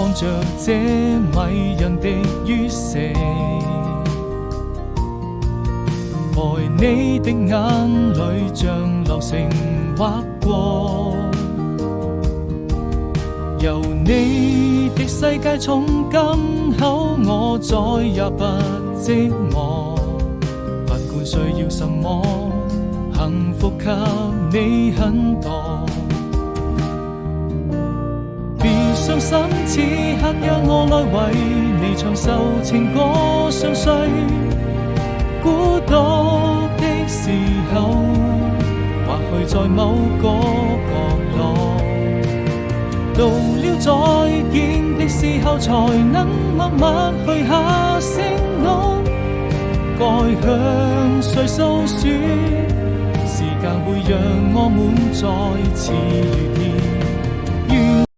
看着這迷人的於死，愛你的眼淚像流星劃過，由你的世界從今後我再也不寂寞，不管需要什麼，幸福給你很多。別傷心，此刻讓我來為你唱首情歌，相隨孤獨的時候，或許在某個角落，到了再見的時候，才能默默許下承諾，該向誰訴說？時間會讓我們再次遇見。